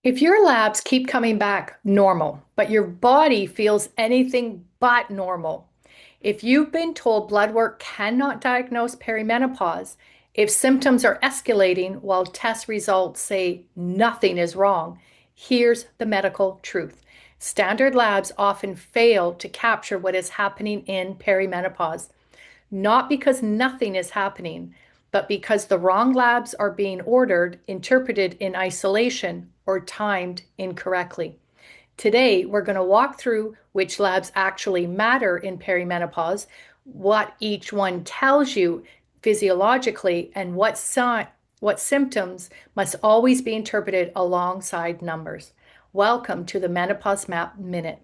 If your labs keep coming back normal, but your body feels anything but normal, if you've been told blood work cannot diagnose perimenopause, if symptoms are escalating while test results say nothing is wrong, here's the medical truth. Standard labs often fail to capture what is happening in perimenopause, not because nothing is happening, but because the wrong labs are being ordered, interpreted in isolation, or timed incorrectly. Today, we're going to walk through which labs actually matter in perimenopause, what each one tells you physiologically, and what symptoms must always be interpreted alongside numbers. Welcome to the Menopause Map Minute.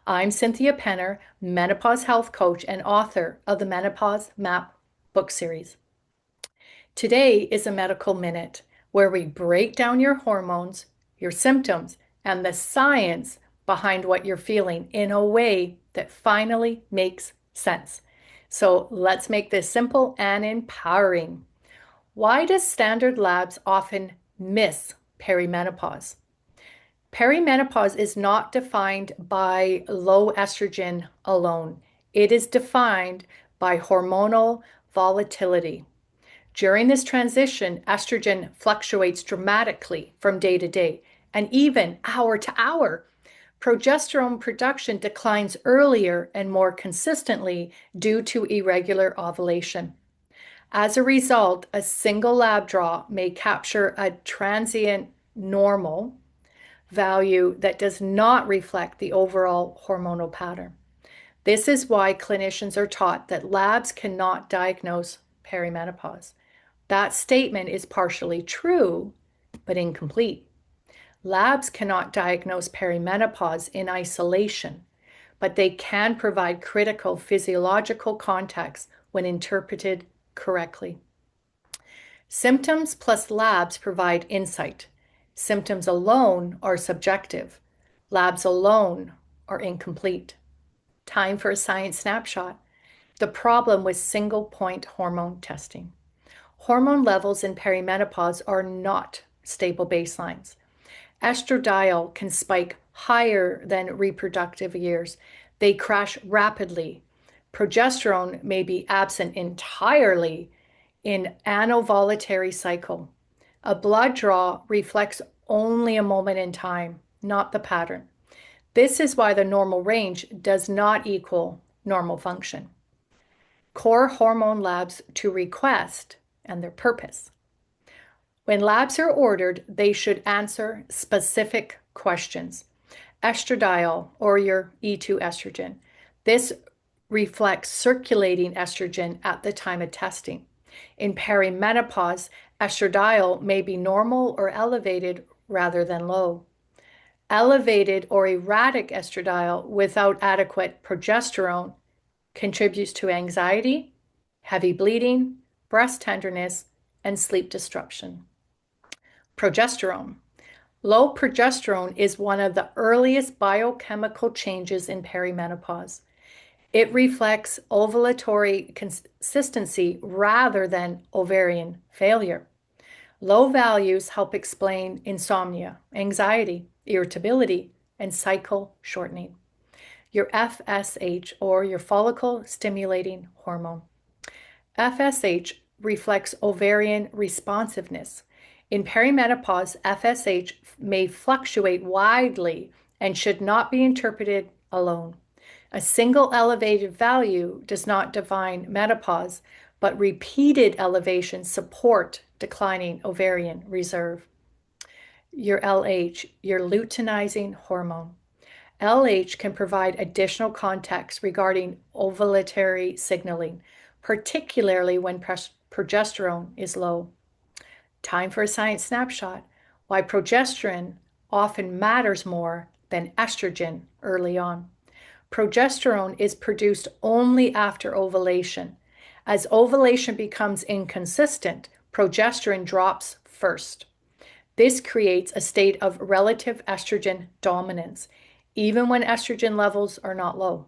I'm Cynthia Penner, Menopause Health Coach and author of the Menopause Map book series. Today is a medical minute where we break down your hormones, your symptoms, and the science behind what you're feeling in a way that finally makes sense. So let's make this simple and empowering. Why does standard labs often miss perimenopause? Perimenopause is not defined by low estrogen alone. It is defined by hormonal volatility. During this transition, estrogen fluctuates dramatically from day to day and even hour to hour. Progesterone production declines earlier and more consistently due to irregular ovulation. As a result, a single lab draw may capture a transient normal value that does not reflect the overall hormonal pattern. This is why clinicians are taught that labs cannot diagnose perimenopause. That statement is partially true, but incomplete. Labs cannot diagnose perimenopause in isolation, but they can provide critical physiological context when interpreted correctly. Symptoms plus labs provide insight. Symptoms alone are subjective. Labs alone are incomplete. Time for a science snapshot. The problem with single point hormone testing. Hormone levels in perimenopause are not stable baselines. Estradiol can spike higher than reproductive years. They crash rapidly. Progesterone may be absent entirely in anovulatory cycle. A blood draw reflects only a moment in time, not the pattern. This is why the normal range does not equal normal function. Core hormone labs to request and their purpose. When labs are ordered, they should answer specific questions. Estradiol, or your E2 estrogen. This reflects circulating estrogen at the time of testing. In perimenopause, estradiol may be normal or elevated rather than low. Elevated or erratic estradiol without adequate progesterone contributes to anxiety, heavy bleeding, breast tenderness, and sleep disruption. Progesterone. Low progesterone is one of the earliest biochemical changes in perimenopause. It reflects ovulatory consistency rather than ovarian failure. Low values help explain insomnia, anxiety, irritability, and cycle shortening. Your FSH, or your follicle stimulating hormone. FSH reflects ovarian responsiveness. In perimenopause, FSH may fluctuate widely and should not be interpreted alone. A single elevated value does not define menopause, but repeated elevations support declining ovarian reserve. Your LH, your luteinizing hormone. LH can provide additional context regarding ovulatory signaling, particularly when progesterone is low. Time for a science snapshot. Why progesterone often matters more than estrogen early on. Progesterone is produced only after ovulation. As ovulation becomes inconsistent, progesterone drops first. This creates a state of relative estrogen dominance, even when estrogen levels are not low.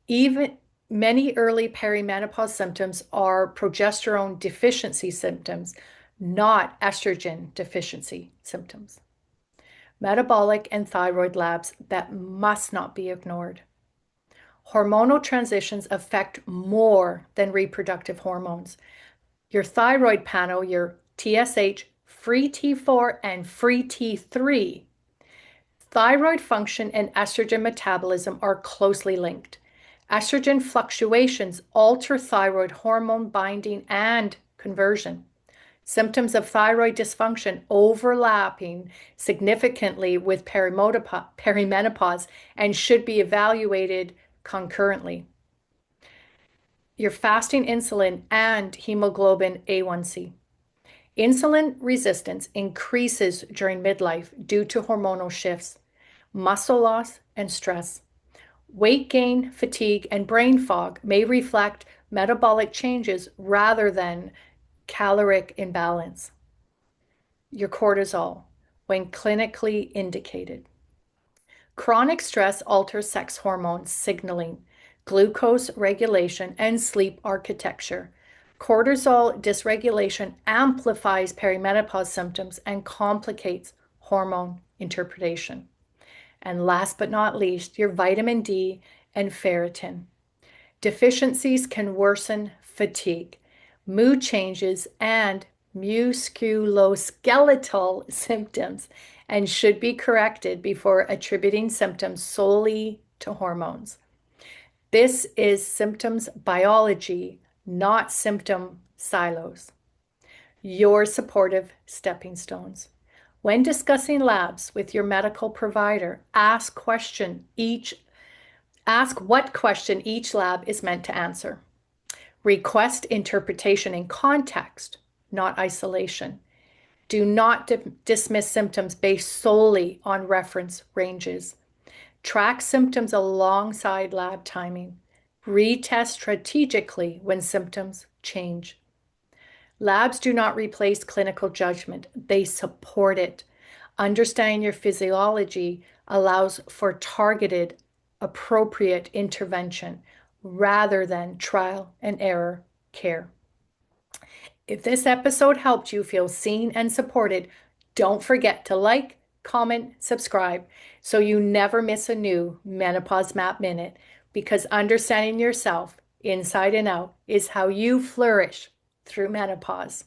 Even many early perimenopause symptoms are progesterone deficiency symptoms, not estrogen deficiency symptoms. metabolic, and thyroid labs that must not be ignored. Hormonal transitions affect more than reproductive hormones. Your thyroid panel, your TSH, free T4, and free T3. Thyroid function and estrogen metabolism are closely linked. Estrogen fluctuations alter thyroid hormone binding and conversion. Symptoms of thyroid dysfunction overlapping significantly with perimenopause and should be evaluated concurrently. Your fasting insulin and hemoglobin A1C. Insulin resistance increases during midlife due to hormonal shifts, muscle loss, and stress. Weight gain, fatigue, and brain fog may reflect metabolic changes rather than caloric imbalance. Your cortisol, when clinically indicated. Chronic stress alters sex hormone signaling, glucose regulation, and sleep architecture. Cortisol dysregulation amplifies perimenopause symptoms and complicates hormone interpretation. And last but not least, your vitamin D and ferritin. Deficiencies can worsen fatigue, mood changes, and musculoskeletal symptoms and should be corrected before attributing symptoms solely to hormones. This is symptoms biology, not symptom silos. Your supportive stepping stones. When discussing labs with your medical provider, ask what question each lab is meant to answer. Request interpretation in context, not isolation. Do not dismiss symptoms based solely on reference ranges. Track symptoms alongside lab timing. Retest strategically when symptoms change. Labs do not replace clinical judgment, they support it. Understanding your physiology allows for targeted, appropriate intervention rather than trial and error care. If this episode helped you feel seen and supported, don't forget to like, comment, subscribe so you never miss a new Menopause Map Minute, because understanding yourself inside and out is how you flourish through menopause.